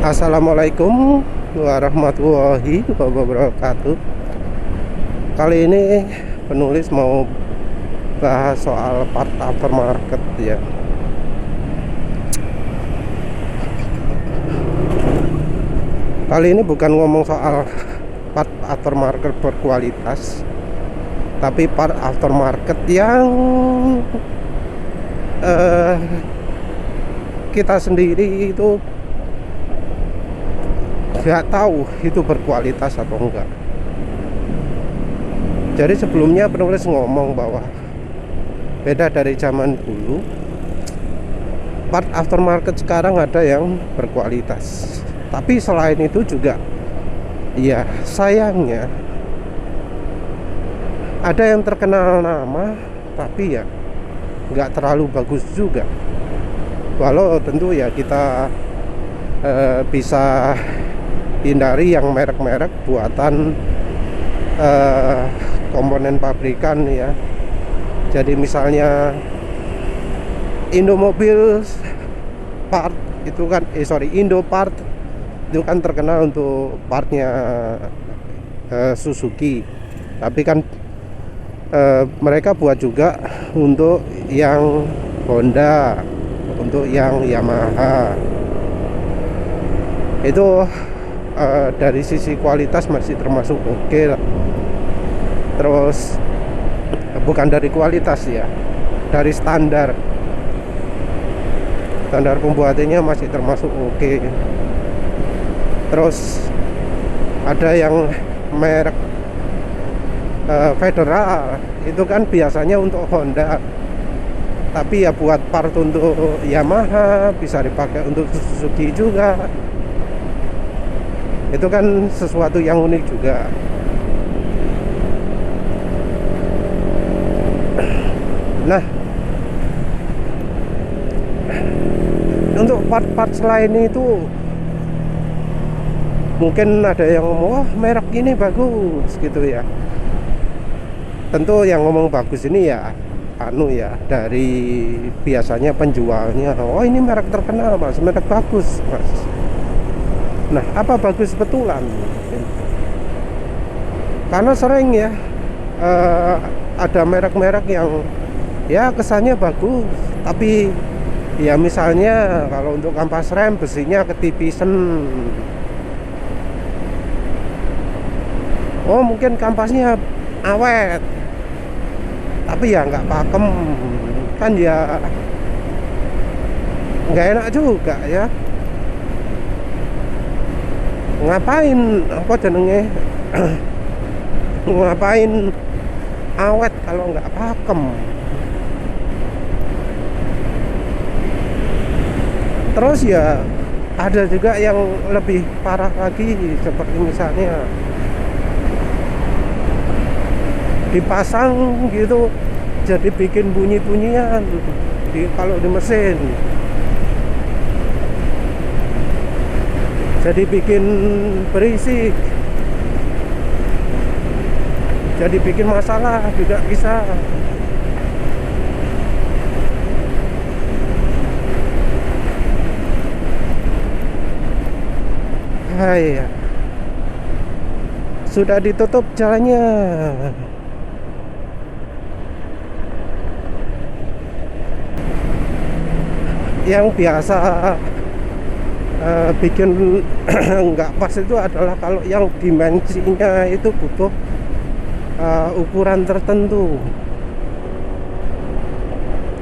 Assalamualaikum warahmatullahi wabarakatuh. Kali ini penulis mau bahas soal part aftermarket ya. Kali ini bukan ngomong soal part aftermarket berkualitas, tapi part aftermarket yang kita sendiri itu nggak tahu itu berkualitas atau enggak. Jadi sebelumnya penulis ngomong bahwa beda dari zaman dulu, part aftermarket sekarang ada yang berkualitas. Tapi selain itu juga, ya sayangnya ada yang terkenal nama, tapi ya nggak terlalu bagus juga. Walau tentu ya kita bisa hindari yang merek-merek buatan komponen pabrikan ya. Jadi misalnya Indomobil part itu kan Indopart itu kan terkenal untuk partnya Suzuki, tapi kan mereka buat juga untuk yang Honda, untuk yang Yamaha. Itu dari sisi kualitas masih termasuk oke lah. Terus bukan dari kualitas ya, dari standar pembuatannya masih termasuk oke. Terus ada yang merek Federal, itu kan biasanya untuk Honda, tapi ya buat part untuk Yamaha, bisa dipakai untuk Suzuki juga. Itu kan sesuatu yang unik juga. Nah, untuk part-part selain itu mungkin ada yang ngomong, wah merek ini bagus gitu ya. Tentu yang ngomong bagus ini ya dari biasanya penjualnya, oh ini merek terkenal mas, merek bagus mas. Nah, apa bagus betulan? Karena sering ya ada merek-merek yang ya kesannya bagus, tapi ya misalnya kalau untuk kampas rem besinya ketipisan. Oh mungkin kampasnya awet, tapi ya nggak pakem, kan ya nggak enak juga ya. Ngapain apa jenenge ngapain awet kalau nggak pakem. Terus ya ada juga yang lebih parah lagi, seperti misalnya dipasang gitu jadi bikin bunyi-bunyian kalau di mesin, jadi bikin berisik, jadi bikin masalah juga bisa. Hai, sudah ditutup jalannya. Yang biasa bikin nggak pas itu adalah kalau yang dimensinya itu butuh ukuran tertentu.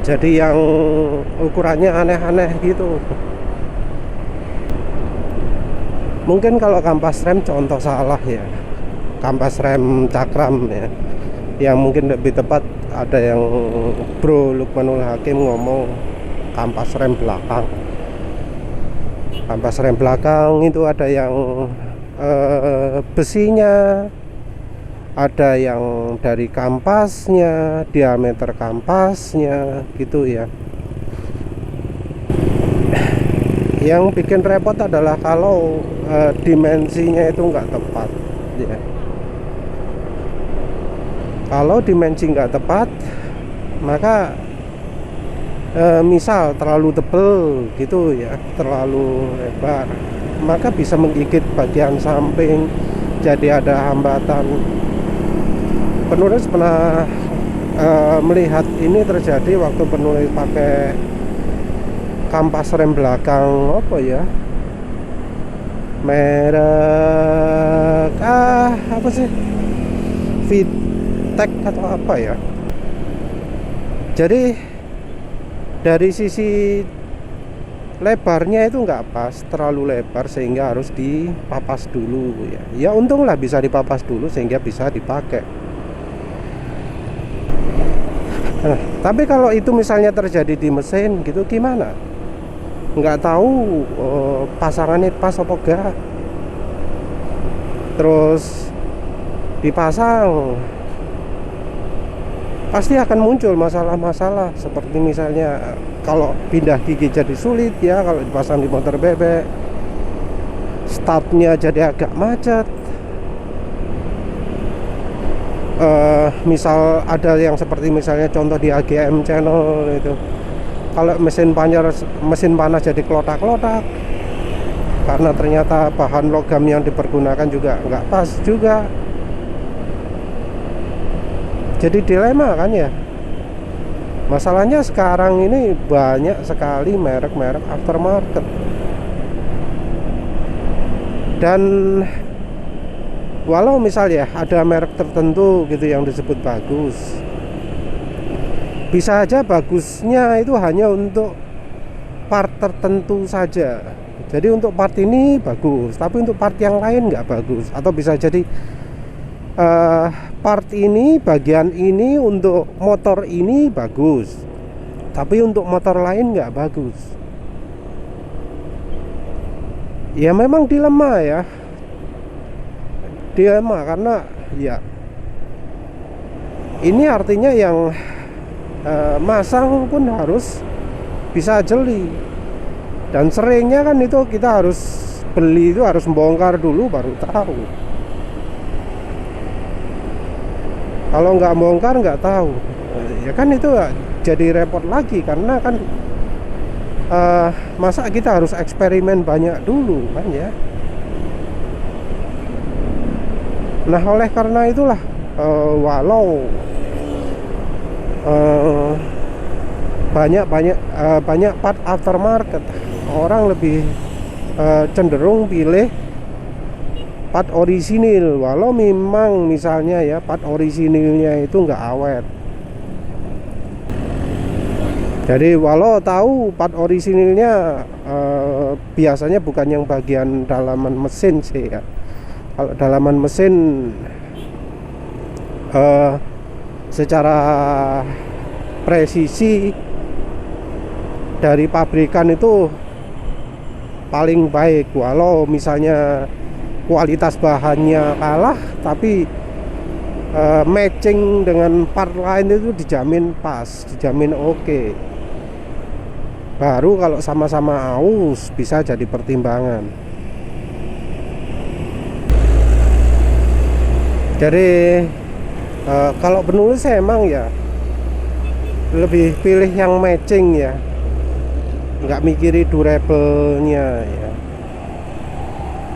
Jadi yang ukurannya aneh-aneh gitu. Mungkin kalau kampas rem contoh salah ya, kampas rem cakram ya, yang mungkin lebih tepat ada yang Bro Lukmanul Hakim ngomong kampas rem belakang. Kampas rem belakang itu ada yang besinya, ada yang dari kampasnya, diameter kampasnya gitu ya. Yang bikin repot adalah kalau dimensinya itu nggak tepat ya. Kalau dimensi nggak tepat, maka misal terlalu tebel gitu ya, terlalu lebar, maka bisa menggigit bagian samping, jadi ada hambatan. Penulis pernah melihat ini terjadi waktu penulis pakai kampas rem belakang apa ya, merek apa sih, VTEC atau apa ya. Jadi dari sisi lebarnya itu nggak pas, terlalu lebar sehingga harus dipapas dulu ya. Ya untunglah bisa dipapas dulu sehingga bisa dipakai. Nah, tapi kalau itu misalnya terjadi di mesin gitu gimana? Nggak tahu pasangannya pas apa enggak. Terus dipasang, pasti akan muncul masalah-masalah seperti misalnya kalau pindah gigi jadi sulit ya, kalau dipasang di motor bebek, startnya jadi agak macet. Misal ada yang seperti misalnya contoh di AGM channel itu, kalau mesin panas jadi klotak-klotak karena ternyata bahan logam yang dipergunakan juga nggak pas juga. Jadi dilema kan ya. Masalahnya sekarang ini banyak sekali merek-merek aftermarket, dan walau misalnya ada merek tertentu gitu yang disebut bagus, bisa aja bagusnya itu hanya untuk part tertentu saja. Jadi untuk part ini bagus, tapi untuk part yang lain nggak bagus. Atau bisa jadi part ini, bagian ini untuk motor ini bagus, tapi untuk motor lain nggak bagus. Ya memang dilema ya, dilema karena ya ini artinya yang masang pun harus bisa jeli, dan seringnya kan itu kita harus beli itu harus bongkar dulu baru tahu. Kalau nggak bongkar nggak tahu ya kan, itu jadi repot lagi karena kan masa kita harus eksperimen banyak dulu kan ya. Nah oleh karena itulah walau banyak part aftermarket, orang lebih cenderung pilih part orisinil, walau memang misalnya ya part orisinilnya itu nggak awet. Jadi walau tahu part orisinilnya biasanya bukan yang bagian dalaman mesin sih ya. Kalau dalaman mesin secara presisi dari pabrikan itu paling baik. Walau misalnya kualitas bahannya kalah, tapi matching dengan part lain itu dijamin pas, dijamin oke. Baru kalau sama-sama aus bisa jadi pertimbangan. Jadi kalau penulis saya emang ya lebih pilih yang matching ya, nggak mikiri durable-nya ya.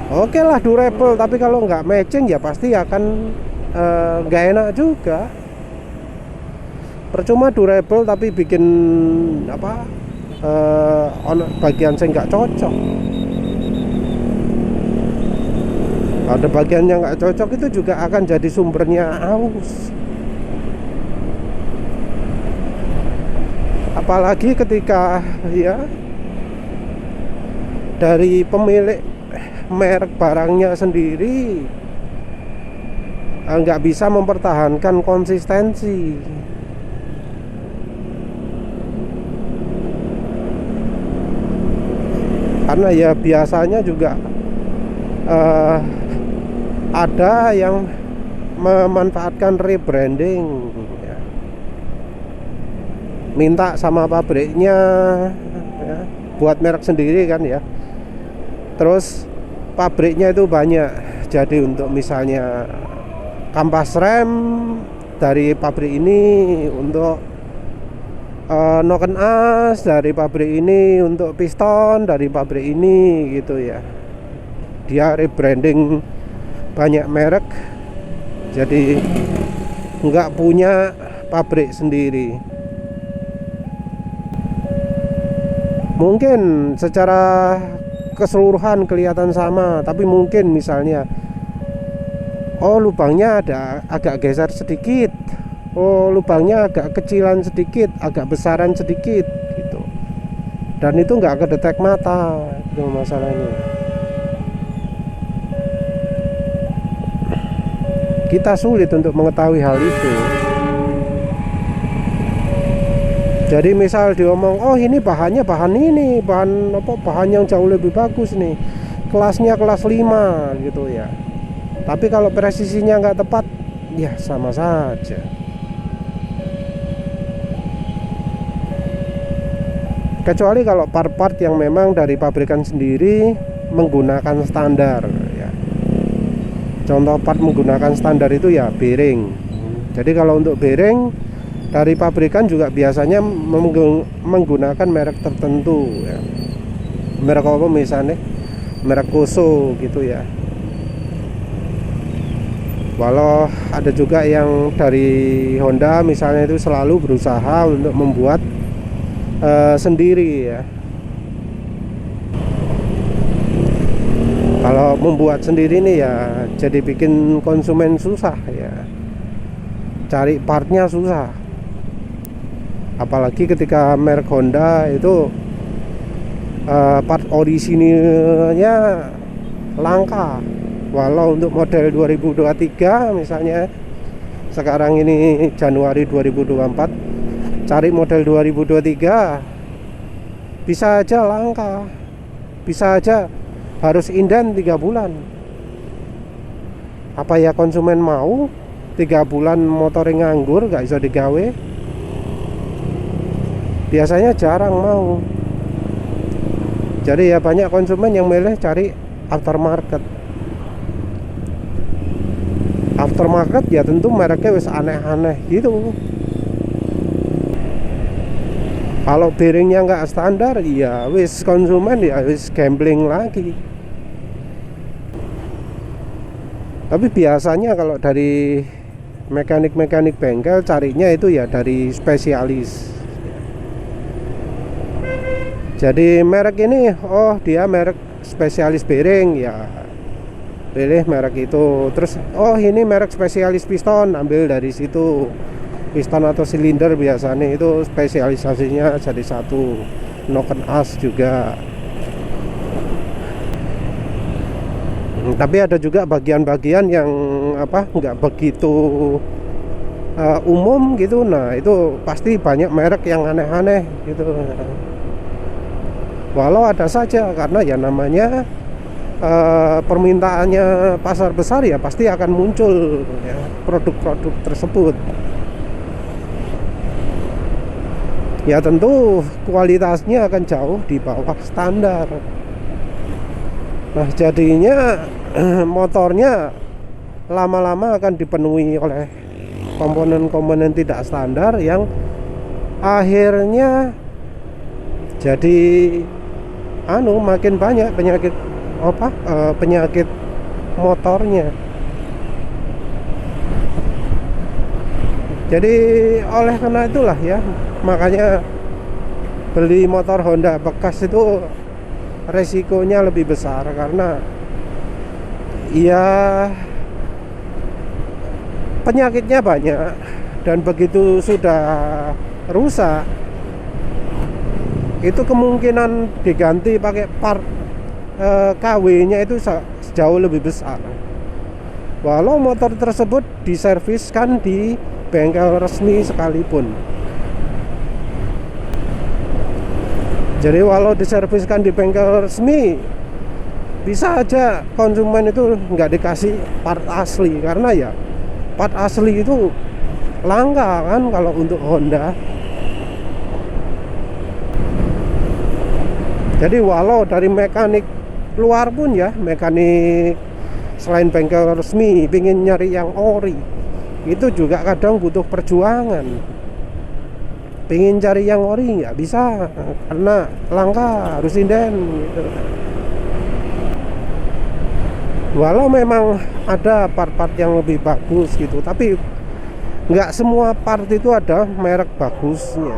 Oke lah durable, tapi kalau nggak matching ya pasti akan nggak enak juga. Percuma durable tapi bikin apa bagian saya nggak cocok. Ada bagian yang nggak cocok itu juga akan jadi sumbernya aus. Apalagi ketika ya dari pemilik merek barangnya sendiri nggak bisa mempertahankan konsistensi. Karena ya biasanya juga ada yang memanfaatkan rebranding ya. Minta sama pabriknya ya, buat merek sendiri kan ya. Terus pabriknya itu banyak, jadi untuk misalnya kampas rem dari pabrik ini, untuk noken as dari pabrik ini, untuk piston dari pabrik ini gitu ya. dia rebranding banyak merek, jadi nggak punya pabrik sendiri. Mungkin secara keseluruhan kelihatan sama, tapi mungkin misalnya lubangnya ada agak geser sedikit, lubangnya agak kecilan sedikit, agak besaran sedikit gitu, dan itu nggak kedetek mata, itu masalahnya. Kita sulit untuk mengetahui hal itu. Jadi misal diomong, ini bahannya bahan ini, bahan yang jauh lebih bagus nih, kelasnya kelas 5 gitu ya. Tapi kalau presisinya nggak tepat, ya sama saja. Kecuali kalau part-part yang memang dari pabrikan sendiri menggunakan standar ya. Contoh part menggunakan standar itu ya bearing. Jadi kalau untuk bearing dari pabrikan juga biasanya menggunakan merek tertentu ya. Merek apa misalnya? Merek Koso gitu ya. Walau ada juga yang dari Honda misalnya itu selalu berusaha untuk membuat sendiri ya. Kalau membuat sendiri nih ya jadi bikin konsumen susah ya. Cari partnya susah. Apalagi ketika merek Honda itu part orisinilnya langka. Walau untuk model 2023 misalnya, sekarang ini Januari 2024, cari model 2023 bisa aja langka, bisa aja harus inden 3 bulan. Apa ya konsumen mau 3 bulan motornya nganggur gak bisa digawe? Biasanya jarang mau. Jadi ya banyak konsumen yang milih cari aftermarket. Aftermarket ya tentu mereknya wis aneh-aneh gitu. Kalau bearingnya nggak standar, ya wis konsumen ya wis gambling lagi. Tapi biasanya kalau dari mekanik-mekanik bengkel carinya itu ya dari spesialis. Jadi merek ini, dia merek spesialis bearing ya, pilih merek itu. Terus ini merek spesialis piston, ambil dari situ. Piston atau silinder biasanya itu spesialisasinya jadi satu. Noken as juga. Tapi ada juga bagian-bagian yang nggak begitu umum gitu. Nah itu pasti banyak merek yang aneh-aneh gitu. Walau ada saja, karena ya namanya permintaannya pasar besar ya pasti akan muncul ya, produk-produk tersebut. Ya tentu kualitasnya akan jauh di bawah standar. Nah jadinya motornya lama-lama akan dipenuhi oleh komponen-komponen tidak standar yang akhirnya jadi makin banyak penyakit motornya. Jadi oleh karena itulah ya, makanya beli motor Honda bekas itu resikonya lebih besar, karena ya penyakitnya banyak, dan begitu sudah rusak itu kemungkinan diganti pakai part KW-nya itu jauh lebih besar. Walau motor tersebut diserviskan di bengkel resmi sekalipun. Jadi walau diserviskan di bengkel resmi, bisa aja konsumen itu nggak dikasih part asli, karena ya part asli itu langka kan kalau untuk Honda. Jadi walau dari mekanik luar pun ya, mekanik selain bengkel resmi pingin nyari yang ori, itu juga kadang butuh perjuangan. Pingin cari yang ori nggak bisa, karena langka, harus inden gitu. Walau memang ada part-part yang lebih bagus gitu, tapi nggak semua part itu ada merek bagusnya.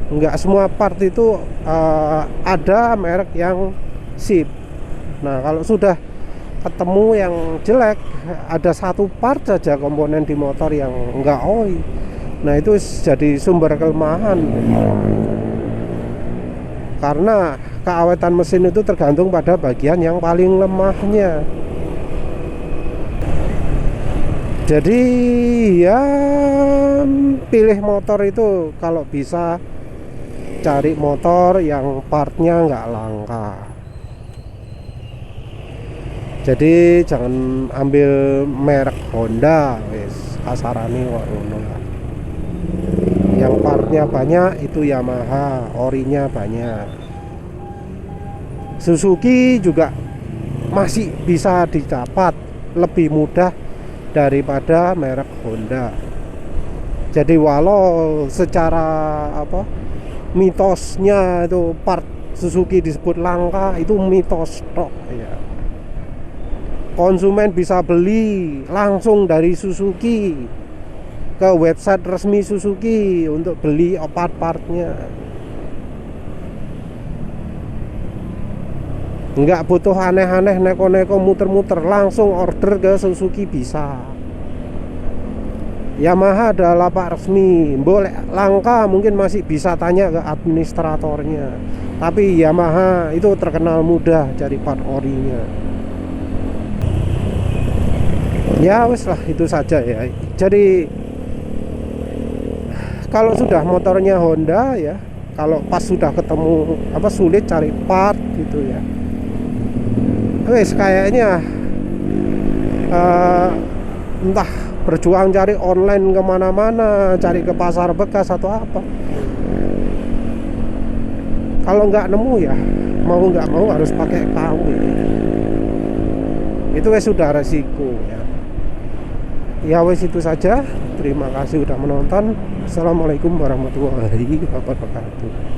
Nggak semua part itu ada merek yang sip. Nah, kalau sudah ketemu yang jelek, ada satu part saja komponen di motor yang nggak oi, nah itu jadi sumber kelemahan. Karena keawetan mesin itu tergantung pada bagian yang paling lemahnya. Jadi ya pilih motor itu kalau bisa cari motor yang partnya nggak langka. Jadi jangan ambil merek Honda wis kasarane kok ngono lah. Yang partnya banyak itu Yamaha, orinya banyak. Suzuki juga masih bisa didapat lebih mudah daripada merek Honda. Jadi walau secara mitosnya itu part Suzuki disebut langka, itu mitos tok ya. Konsumen bisa beli langsung dari Suzuki ke website resmi Suzuki untuk beli part-partnya. Nggak butuh aneh-aneh, neko-neko, muter-muter, langsung order ke Suzuki bisa. Yamaha ada lapak resmi, boleh langka mungkin masih bisa tanya ke administratornya. Tapi Yamaha itu terkenal mudah cari part orinya. Ya wes lah, itu saja ya. Jadi kalau sudah motornya Honda ya, kalau pas sudah ketemu sulit cari part gitu ya, wes kayaknya entah berjuang cari online kemana-mana, cari ke pasar bekas atau apa. Kalau nggak nemu ya mau nggak mau harus pakai KW. Itu wes sudah resiko ya. Ya wes itu saja. Terima kasih sudah menonton. Assalamualaikum warahmatullahi wabarakatuh.